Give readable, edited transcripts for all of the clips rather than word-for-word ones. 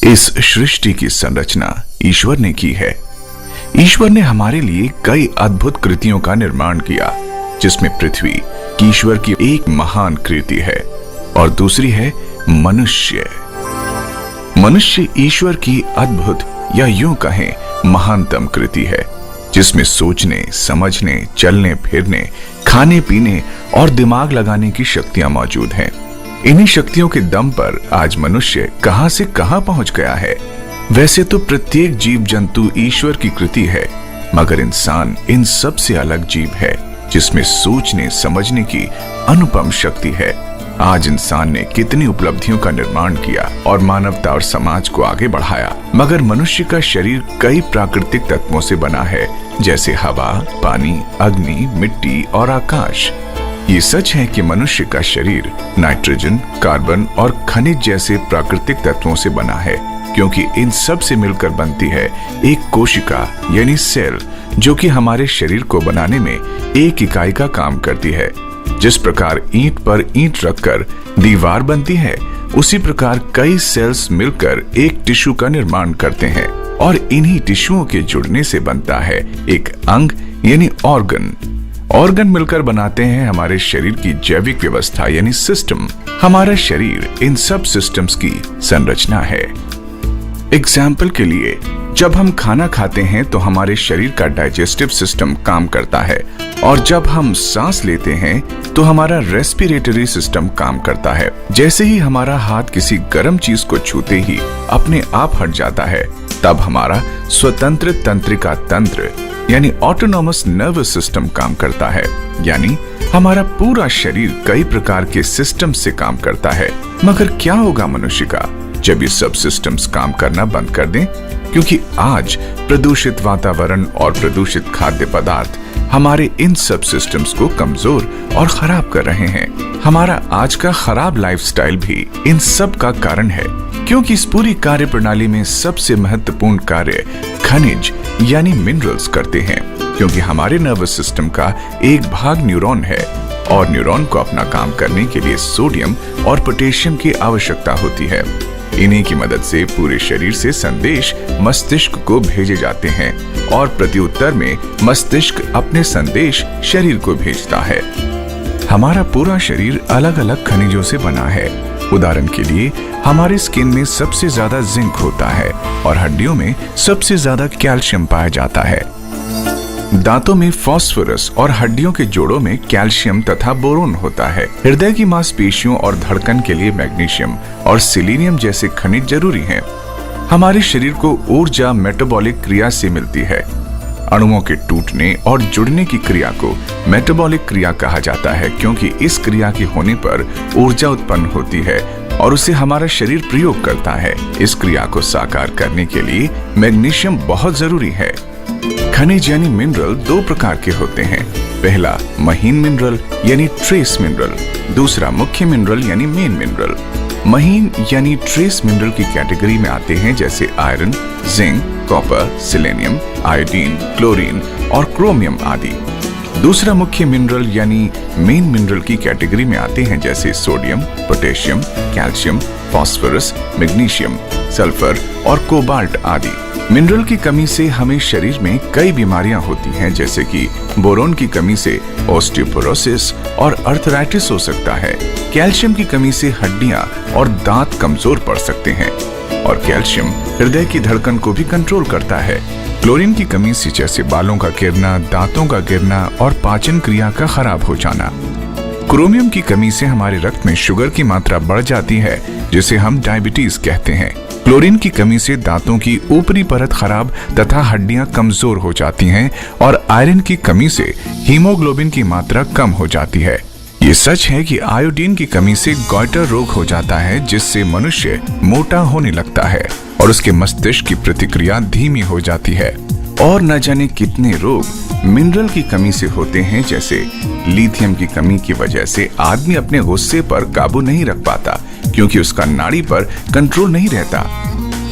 इस सृष्टि की संरचना ईश्वर ने की है। ईश्वर ने हमारे लिए कई अद्भुत कृतियों का निर्माण किया, जिसमें पृथ्वी ईश्वर की एक महान कृति है और दूसरी है मनुष्य। मनुष्य ईश्वर की अद्भुत या यूं कहें महानतम कृति है, जिसमें सोचने, समझने, चलने फिरने, खाने पीने और दिमाग लगाने की शक्तियां मौजूद हैं। इन्हीं शक्तियों के दम पर आज मनुष्य कहां से कहां पहुंच गया है। वैसे तो प्रत्येक जीव जंतु ईश्वर की कृति है, मगर इंसान इन सब से अलग जीव है, जिसमें सोचने समझने की अनुपम शक्ति है। आज इंसान ने कितनी उपलब्धियों का निर्माण किया और मानवता और समाज को आगे बढ़ाया, मगर मनुष्य का शरीर कई प्राकृतिक तत्वों से बना है, जैसे हवा, पानी, अग्नि, मिट्टी और आकाश। ये सच है कि मनुष्य का शरीर नाइट्रोजन, कार्बन और खनिज जैसे प्राकृतिक तत्वों से बना है, क्योंकि इन सब से मिलकर बनती है एक कोशिका यानी सेल, जो कि हमारे शरीर को बनाने में एक इकाई का काम करती है। जिस प्रकार ईंट पर ईंट रखकर दीवार बनती है, उसी प्रकार कई सेल्स मिलकर एक टिश्यू का निर्माण करते हैं और इन्हीं टिश्युओं के जुड़ने से बनता है एक अंग यानी ऑर्गन। ऑर्गन मिलकर बनाते हैं हमारे शरीर की जैविक व्यवस्था यानी सिस्टम। हमारा शरीर इन सब सिस्टम्स की संरचना है। एग्जाम्पल के लिए, जब हम खाना खाते हैं तो हमारे शरीर का डाइजेस्टिव सिस्टम काम करता है, और जब हम सांस लेते हैं तो हमारा रेस्पिरेटरी सिस्टम काम करता है। जैसे ही हमारा हाथ किसी गर्म चीज को छूते ही अपने आप हट जाता है, तब हमारा स्वतंत्र तंत्रिका तंत्र यानी ऑटोनॉमस नर्वस सिस्टम काम करता है। यानी हमारा पूरा शरीर कई प्रकार के सिस्टम से काम करता है। मगर क्या होगा मनुष्य का जब ये सब सिस्टम्स काम करना बंद कर दें? क्योंकि आज प्रदूषित वातावरण और प्रदूषित खाद्य पदार्थ हमारे इन सब सिस्टम्स को कमजोर और खराब कर रहे हैं। हमारा आज का खराब लाइफस्टाइल भी इन सब का कारण है, क्योंकि इस पूरी कार्य प्रणाली में सबसे महत्वपूर्ण कार्य खनिज यानी मिनरल्स करते हैं। क्योंकि हमारे नर्वस सिस्टम का एक भाग न्यूरॉन है, और न्यूरॉन को अपना काम करने के लिए सोडियम और पोटेशियम की आवश्यकता होती है। इन्हीं की मदद से पूरे शरीर से संदेश मस्तिष्क को भेजे जाते हैं, और प्रत्युत्तर में मस्तिष्क अपने संदेश शरीर को भेजता है। हमारा पूरा शरीर अलग अलग खनिजों से बना है। उदाहरण के लिए, हमारे स्किन में सबसे ज्यादा जिंक होता है और हड्डियों में सबसे ज्यादा कैल्शियम पाया जाता है। दांतों में फास्फोरस और हड्डियों के जोड़ों में कैल्शियम तथा बोरोन होता है। हृदय की मांसपेशियों और धड़कन के लिए मैग्नीशियम और सिलीनियम जैसे खनिज जरूरी हैं। हमारे शरीर को ऊर्जा मेटाबॉलिक क्रिया से मिलती है। अणुओं के टूटने और जुड़ने की क्रिया को मेटाबॉलिक क्रिया कहा जाता है, क्योंकि इस क्रिया के होने पर ऊर्जा उत्पन्न होती है और उसे हमारा शरीर प्रयोग करता है। इस क्रिया को साकार करने के लिए मैग्नीशियम बहुत जरूरी है। खनिज यानी मिनरल दो प्रकार के होते हैं। पहला महीन मिनरल यानी ट्रेस मिनरल, दूसरा मुख्य मिनरल यानी मेन मिनरल। महीन यानी ट्रेस मिनरल की कैटेगरी में आते हैं जैसे iron, zinc, copper, selenium, iodine, chlorine और क्रोमियम आदि। दूसरा मुख्य मिनरल यानी मेन मिनरल की कैटेगरी में आते हैं जैसे sodium, potassium, calcium, phosphorus, magnesium, sulphur और कोबाल्ट आदि। मिनरल की कमी से हमें शरीर में कई बीमारियां होती हैं, जैसे कि बोरोन की कमी से ऑस्टियोपोरोसिस और अर्थराइटिस हो सकता है। कैल्शियम की कमी से हड्डियां और दांत कमजोर पड़ सकते हैं, और कैल्शियम हृदय की धड़कन को भी कंट्रोल करता है। क्लोरीन की कमी से जैसे बालों का गिरना, दांतों का गिरना और पाचन क्रिया का खराब हो जाना। क्रोमियम की कमी से हमारे रक्त में शुगर की मात्रा बढ़ जाती है, जिसे हम डायबिटीज कहते हैं। क्लोरीन की कमी से दांतों की ऊपरी परत खराब तथा हड्डियां कमजोर हो जाती हैं, और आयरन की कमी से हीमोग्लोबिन की मात्रा कम हो जाती है। ये सच है कि आयोडीन की कमी से गॉइटर रोग हो जाता है, जिससे मनुष्य मोटा होने लगता है और उसके मस्तिष्क की प्रतिक्रिया धीमी हो जाती है। और न जाने कितने रोग मिनरल की कमी से होते हैं, जैसे लिथियम की कमी की वजह से आदमी अपने गुस्से पर काबू नहीं रख पाता, क्योंकि उसका नाड़ी पर कंट्रोल नहीं रहता।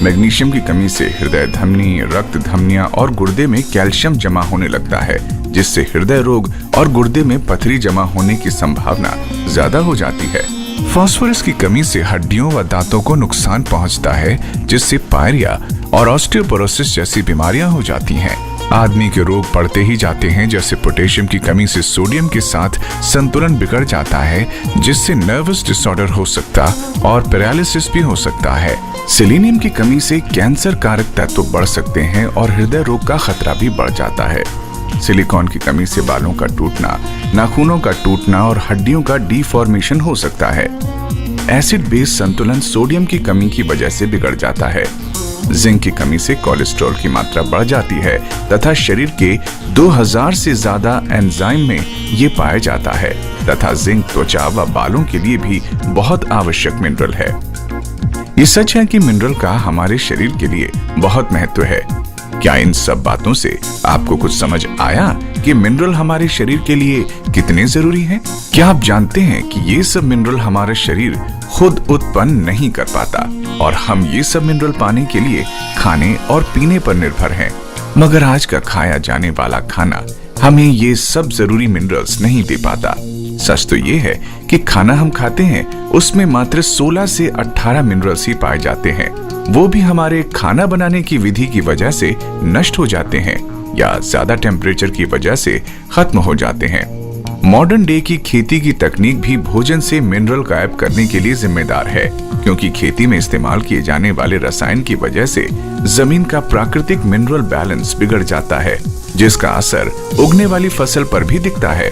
मैग्नीशियम की कमी से हृदय धमनी, रक्त धमनियां और गुर्दे में कैल्शियम जमा होने लगता है, जिससे हृदय रोग और गुर्दे में पथरी जमा होने की संभावना ज्यादा हो जाती है। फास्फोरस की कमी से हड्डियों व दांतों को नुकसान पहुंचता है, जिससे पायरिया और ऑस्टियोपोरोसिस जैसी बीमारियां हो जाती हैं। आदमी के रोग बढ़ते ही जाते हैं, जैसे पोटेशियम की कमी से सोडियम के साथ संतुलन बिगड़ जाता है, जिससे नर्वस डिसऑर्डर हो सकता और पैरालिसिस भी हो सकता है। सेलेनियम की कमी से कैंसर कारक तत्व बढ़ सकते हैं और हृदय रोग का खतरा भी बढ़ जाता है। सिलिकॉन की कमी से बालों का टूटना, नाखूनों का टूटना और हड्डियों का डिफॉर्मेशन हो सकता है। एसिड बेस संतुलन सोडियम की कमी की वजह से बिगड़ जाता है। जिंक की कमी से कोलेस्ट्रॉल की मात्रा बढ़ जाती है तथा शरीर के 2000 से ज्यादा एंजाइम में ये पाया जाता है तथा जिंक त्वचा व बालों के लिए भी बहुत आवश्यक मिनरल है। ये सच है कि मिनरल का हमारे शरीर के लिए बहुत महत्व है। क्या इन सब बातों से आपको कुछ समझ आया कि मिनरल हमारे शरीर के लिए कितने जरूरी हैं? क्या आप जानते हैं कि ये सब मिनरल हमारा शरीर खुद उत्पन्न नहीं कर पाता और हम ये सब मिनरल पाने के लिए खाने और पीने पर निर्भर हैं। मगर आज का खाया जाने वाला खाना हमें ये सब जरूरी मिनरल्स नहीं दे पाता। सच तो ये है कि खाना हम खाते हैं उसमें मात्र 16 से 18 मिनरल्स ही पाए जाते हैं। वो भी हमारे खाना बनाने की विधि की वजह से नष्ट हो जाते हैं या ज्यादा टेम्परेचर की वजह से खत्म हो जाते हैं। मॉडर्न डे की खेती की तकनीक भी भोजन से मिनरल गायब करने के लिए जिम्मेदार है, क्योंकि खेती में इस्तेमाल किए जाने वाले रसायन की वजह से जमीन का प्राकृतिक मिनरल बैलेंस बिगड़ जाता है, जिसका असर उगने वाली फसल पर भी दिखता है।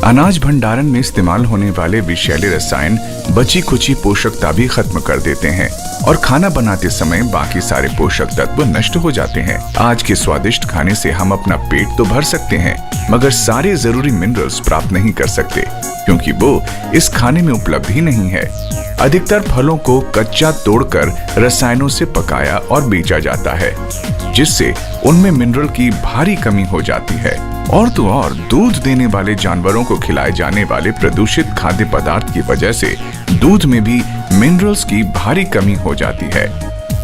अनाज भंडारण में इस्तेमाल होने वाले विषैले रसायन बची खुची पोषकता भी खत्म कर देते हैं और खाना बनाते समय बाकी सारे पोषक तत्व नष्ट हो जाते हैं। आज के स्वादिष्ट खाने से हम अपना पेट तो भर सकते हैं, मगर सारे जरूरी मिनरल्स प्राप्त नहीं कर सकते, क्योंकि वो इस खाने में उपलब्ध ही नहीं है। अधिकतर फलों को कच्चा तोड़कर रसायनों से पकाया और बेचा जाता है, जिससे उनमें मिनरल की भारी कमी हो जाती है। और तो और दूध देने वाले जानवरों को खिलाए जाने वाले प्रदूषित खाद्य पदार्थ की वजह से दूध में भी मिनरल्स की भारी कमी हो जाती है।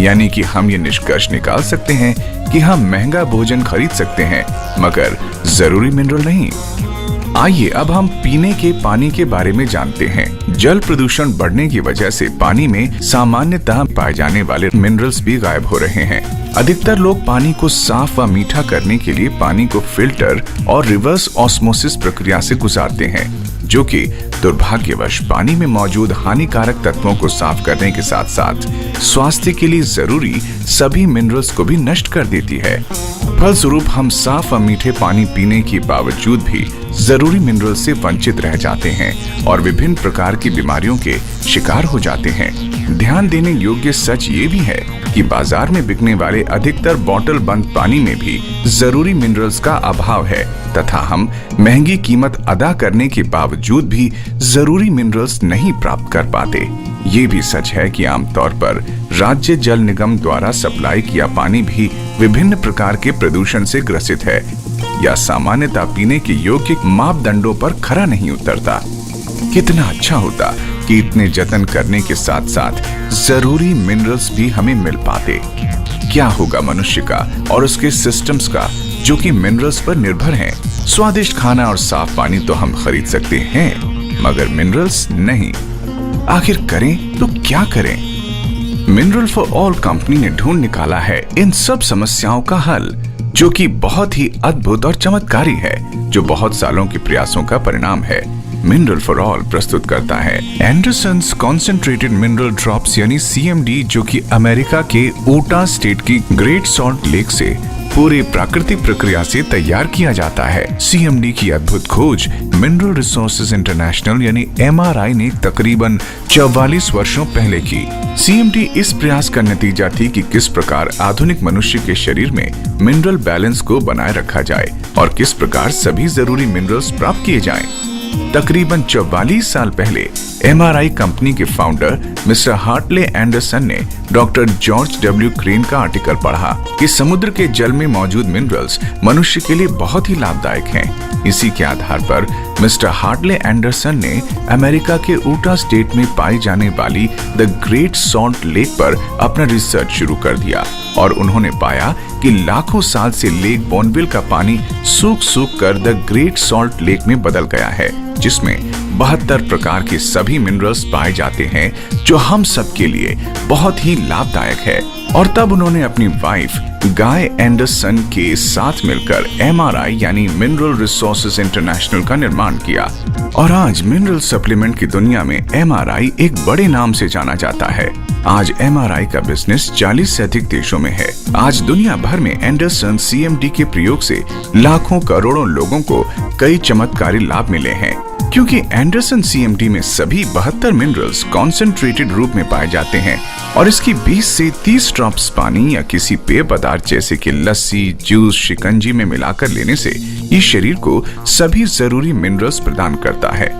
यानी कि हम ये निष्कर्ष निकाल सकते हैं कि हम महंगा भोजन खरीद सकते हैं, मगर जरूरी मिनरल नहीं। आइए अब हम पीने के पानी के बारे में जानते हैं। जल प्रदूषण बढ़ने की वजह से पानी में सामान्यतः पाए जाने वाले मिनरल्स भी गायब हो रहे हैं। अधिकतर लोग पानी को साफ व मीठा करने के लिए पानी को फिल्टर और रिवर्स ऑस्मोसिस प्रक्रिया से गुजारते हैं, जो कि दुर्भाग्यवश पानी में मौजूद हानिकारक तत्वों को साफ करने के साथ साथ स्वास्थ्य के लिए जरूरी सभी मिनरल्स को भी नष्ट कर देती है। फलस्वरूप हम साफ व मीठे पानी पीने के बावजूद भी जरूरी मिनरल से वंचित रह जाते हैं और विभिन्न प्रकार की बीमारियों के शिकार हो जाते हैं। ध्यान देने योग्य सच ये भी है कि बाजार में बिकने वाले अधिकतर बोतल बंद पानी में भी जरूरी मिनरल्स का अभाव है तथा हम महंगी कीमत अदा करने के बावजूद भी जरूरी मिनरल्स नहीं प्राप्त कर पाते। ये भी सच है कि आमतौर पर राज्य जल निगम द्वारा सप्लाई किया पानी भी विभिन्न प्रकार के प्रदूषण से ग्रसित है या सामान्यतः पीने के योग्य मापदंडों पर खरा नहीं उतरता। कितना अच्छा होता कि इतने जतन करने के साथ साथ जरूरी मिनरल्स भी हमें मिल पाते। क्या होगा मनुष्य का और उसके सिस्टम्स का जो कि मिनरल्स पर निर्भर हैं। स्वादिष्ट खाना और साफ पानी तो हम खरीद सकते हैं, मगर मिनरल्स नहीं। आखिर करें तो क्या करें? मिनरल फॉर ऑल कंपनी ने ढूंढ निकाला है इन सब समस्याओं का हल, जो कि बहुत ही अद्भुत और चमत्कारी है, जो बहुत सालों के प्रयासों का परिणाम है। मिनरल फॉर ऑल प्रस्तुत करता है एंडरसन्स कॉन्सेंट्रेटेड मिनरल ड्रॉप्स यानी CMD, जो कि अमेरिका के ऊटा स्टेट की ग्रेट सॉल्ट लेक से पूरे प्राकृतिक प्रक्रिया से तैयार किया जाता है। CMD की अद्भुत खोज मिनरल रिसोर्सेज इंटरनेशनल यानी MRI ने तकरीबन 44 वर्षों पहले की। CMD इस प्रयास का नतीजा थी कि किस प्रकार आधुनिक मनुष्य के शरीर में मिनरल बैलेंस को बनाए रखा जाए और किस प्रकार सभी जरूरी मिनरल्स प्राप्त किए जाएं। तकरीबन 44 साल पहले MRI कंपनी के फाउंडर मिस्टर हार्टले एंडरसन ने डॉक्टर जॉर्ज W. क्रेन का आर्टिकल पढ़ा कि समुद्र के जल में मौजूद मिनरल्स मनुष्य के लिए बहुत ही लाभदायक हैं। इसी के आधार पर मिस्टर हार्टले एंडरसन ने अमेरिका के ऊटा स्टेट में पाई जाने वाली द ग्रेट सॉल्ट लेक पर अपना रिसर्च शुरू कर दिया और उन्होंने पाया कि लाखों साल से लेक बोनविल का पानी सूख कर द ग्रेट सॉल्ट लेक में बदल गया है, जिसमें 72 प्रकार के सभी मिनरल्स पाए जाते हैं जो हम सब के लिए बहुत ही लाभदायक है। और तब उन्होंने अपनी वाइफ गाय एंडरसन के साथ मिलकर MRI यानी मिनरल रिसोर्सेज इंटरनेशनल का निर्माण किया। और आज मिनरल सप्लीमेंट की दुनिया में MRI एक बड़े नाम से जाना जाता है। आज MRI का बिजनेस 40 से अधिक देशों में है। आज दुनिया भर में एंडरसन CMD के प्रयोग से लाखों करोड़ों लोगों को कई चमत्कारी लाभ मिले हैं, क्योंकि एंडरसन CMD में सभी 72 मिनरल्स कॉन्सेंट्रेटेड रूप में पाए जाते हैं और इसकी 20 से 30 ड्रॉप्स पानी या किसी पेय पदार्थ जैसे कि लस्सी, जूस, शिकंजी में मिलाकर लेने से ये शरीर को सभी जरूरी मिनरल्स प्रदान करता है।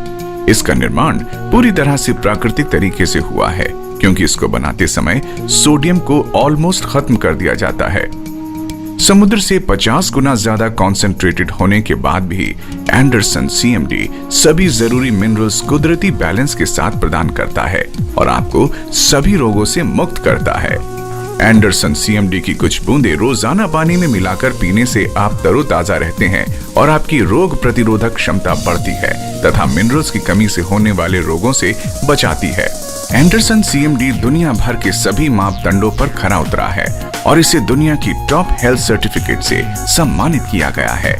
इसका निर्माण पूरी तरह से प्राकृतिक तरीके से हुआ है, क्योंकि इसको बनाते समय सोडियम को ऑलमोस्ट खत्म कर दिया जाता है। समुद्र से 50 गुना ज्यादा कॉन्सेंट्रेटेड होने के बाद भी एंडरसन CMD सभी जरूरी मिनरल्स कुदरती बैलेंस के साथ प्रदान करता है और आपको सभी रोगों से मुक्त करता है। एंडरसन CMD की कुछ बूंदे रोजाना पानी में मिलाकर पीने से आप तरोताजा रहते हैं और आपकी रोग प्रतिरोधक क्षमता बढ़ती है तथा मिनरल्स की कमी से होने वाले रोगों से बचाती है। एंडरसन CMD दुनिया भर के सभी मापदंडों पर खरा उतरा है और इसे दुनिया की टॉप हेल्थ सर्टिफिकेट से सम्मानित किया गया है।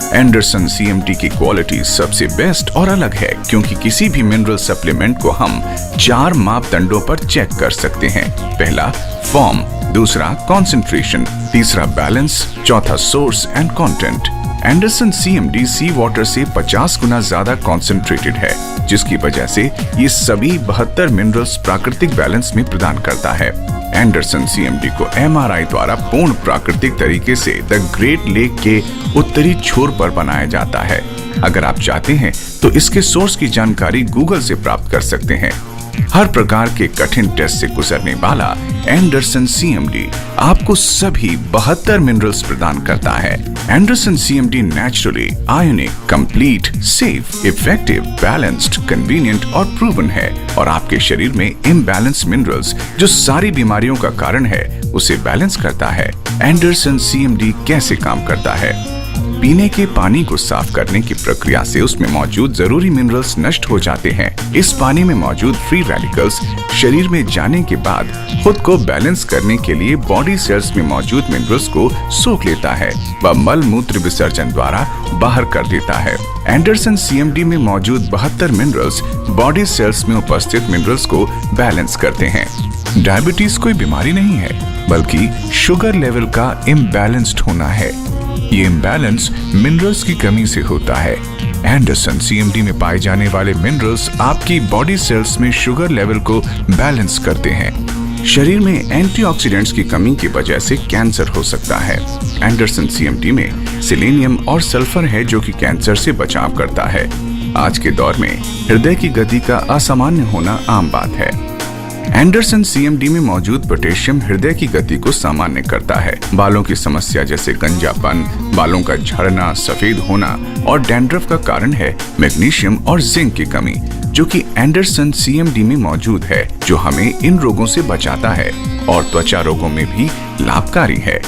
एंडरसन CMD की क्वालिटी सबसे बेस्ट और अलग है, क्योंकि किसी भी मिनरल सप्लीमेंट को हम 4 मापदंडों पर चेक कर सकते हैं। पहला फॉर्म, दूसरा कॉन्सेंट्रेशन, तीसरा बैलेंस, चौथा source and content. Anderson CMD sea water से 50 गुना ज्यादा कॉन्सेंट्रेटेड है, जिसकी वजह से ये सभी 72 मिनरल्स प्राकृतिक बैलेंस में प्रदान करता है। एंडरसन CMD को MRI द्वारा पूर्ण प्राकृतिक तरीके से द ग्रेट लेक के उत्तरी छोर पर बनाया जाता है। अगर आप चाहते हैं तो इसके सोर्स की जानकारी गूगल से प्राप्त कर सकते हैं। हर प्रकार के कठिन टेस्ट से गुजरने वाला एंडरसन CMD आपको सभी 72 मिनरल्स प्रदान करता है। Anderson CMD naturally ionic, complete, safe, effective, balanced, convenient और प्रूवन है और आपके शरीर में इम्बैलेंस मिनरल्स जो सारी बीमारियों का कारण है उसे बैलेंस करता है। एंडरसन CMD कैसे काम करता है? पीने के पानी को साफ करने की प्रक्रिया से उसमें मौजूद जरूरी मिनरल्स नष्ट हो जाते हैं। इस पानी में मौजूद फ्री रेडिकल्स शरीर में जाने के बाद खुद को बैलेंस करने के लिए बॉडी सेल्स में मौजूद मिनरल्स को सोख लेता है व मल मूत्र विसर्जन द्वारा बाहर कर देता है। एंडरसन CMD में मौजूद 72 मिनरल्स बॉडी सेल्स में उपस्थित मिनरल्स को बैलेंस करते हैं। डायबिटीज कोई बीमारी नहीं है, बल्कि शुगर लेवल का इम्बैलेंस्ड होना है। ये इम्बैलेंस मिनरल्स की कमी से होता है। एंडरसन CMD में पाए जाने वाले मिनरल्स आपकी बॉडी सेल्स में शुगर लेवल को बैलेंस करते हैं। शरीर में एंटीऑक्सीडेंट्स की कमी की वजह से कैंसर हो सकता है। एंडरसन CMD में सेलेनियम और सल्फर है जो कि कैंसर से बचाव करता है। आज के दौर में हृदय की गति का असामान्य होना आम बात है। एंडरसन CMD में मौजूद पोटेशियम हृदय की गति को सामान्य करता है। बालों की समस्या जैसे गंजापन, बालों का झड़ना, सफेद होना और डैंड्रफ का कारण है मैग्नीशियम और जिंक की कमी, जो कि एंडरसन CMD में मौजूद है, जो हमें इन रोगों से बचाता है और त्वचा रोगों में भी लाभकारी है।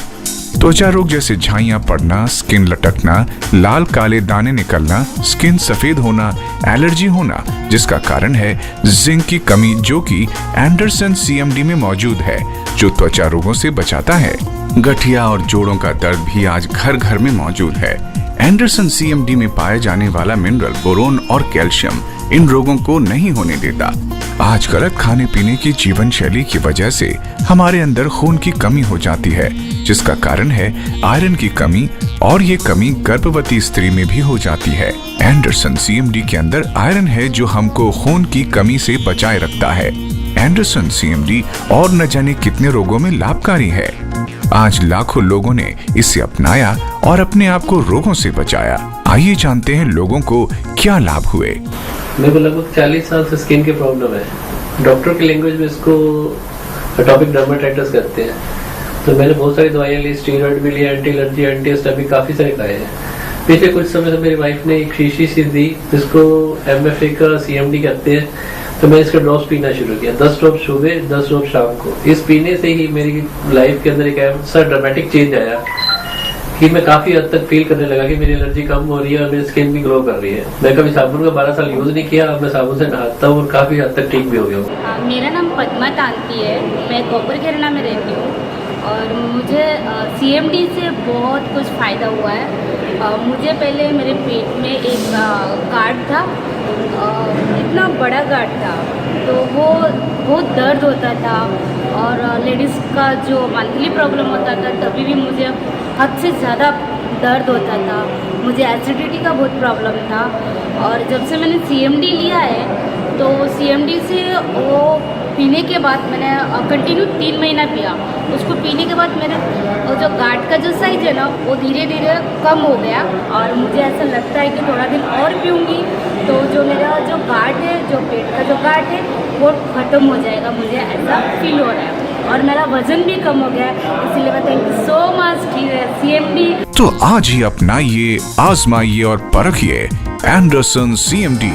त्वचा रोग जैसे झाइयां पड़ना, स्किन लटकना, लाल काले दाने निकलना, स्किन सफेद होना, एलर्जी होना, जिसका कारण है जिंक की कमी, जो कि एंडरसन CMD में मौजूद है, जो त्वचा रोगों से बचाता है। गठिया और जोड़ों का दर्द भी आज घर घर में मौजूद है। एंडरसन CMD में पाए जाने वाला मिनरल बोरोन और कैल्शियम इन रोगों को नहीं होने देता। आज गलत खाने पीने की जीवन शैली की वजह से हमारे अंदर खून की कमी हो जाती है, जिसका कारण है आयरन की कमी, और ये कमी गर्भवती स्त्री में भी हो जाती है। एंडरसन CMD के अंदर आयरन है जो हमको खून की कमी से बचाए रखता है। एंडरसन CMD और न जाने कितने रोगों में लाभकारी है। आज लाखों लोगों ने इसे अपनाया और अपने आप को रोगों से बचाया। आइए जानते हैं लोगों को क्या लाभ हुए। मेरे को लगभग 40 साल से स्किन की प्रॉब्लम है। डॉक्टर की लैंग्वेज में इसको एटॉपिक डर्मेटाइटिस कहते हैं। तो मैंने बहुत सारी दवाइयाँ ली, स्टीरॉइड भी लिया, एंटी एलर्जी, एंटी हिस्टामिन, काफी सारे खाए हैं। पिछले कुछ समय से मेरी वाइफ ने एक शीशी सी दी, जिसको MFA का CMD कहते हैं। तो मैं इसका ड्रॉप्स पीना शुरू किया, 10 ड्रॉप सुबह, 10 ड्रॉप शाम को। इस पीने से ही मेरी लाइफ के अंदर एक ऐसा ड्रामेटिक चेंज आया कि मैं काफी हद तक फील करने लगा कि मेरी एलर्जी कम हो रही है और मेरी स्किन भी ग्लो कर रही है। मैं कभी साबुन का 12 साल यूज नहीं किया, अब मैं साबुन से नहाता हूँ और काफी हद तक ठीक भी हो गया हूँ। मेरा नाम पद्मा तांती है, मैं कोपर केरला में रहती हूँ और मुझे CMD से बहुत कुछ फ़ायदा हुआ है। मुझे पहले मेरे पेट में एक गार्ड था, इतना बड़ा गार्ड था, तो वो बहुत दर्द होता था और लेडीज़ का जो मंथली प्रॉब्लम होता था तभी भी मुझे हद से ज़्यादा दर्द होता था। मुझे एसिडिटी का बहुत प्रॉब्लम था और जब से मैंने CMD लिया है तो CMD से वो पीने के बाद मैंने कंटिन्यू 3 महीना पिया। उसको पीने के बाद मेरे वो जो गार्ड का जो साइज है ना वो धीरे धीरे कम हो गया और मुझे ऐसा लगता है कि थोड़ा दिन और पीऊँगी तो जो मेरा जो गार्ड है, जो पेट का जो गार्ड है वो ख़त्म हो जाएगा, मुझे ऐसा फील हो रहा है और मेरा वजन भी कम हो गया है। इसलिए मैं thank you so much CMD। तो आज ही अपनाइए, आजमाइए और परखिए एंडरसन CMD।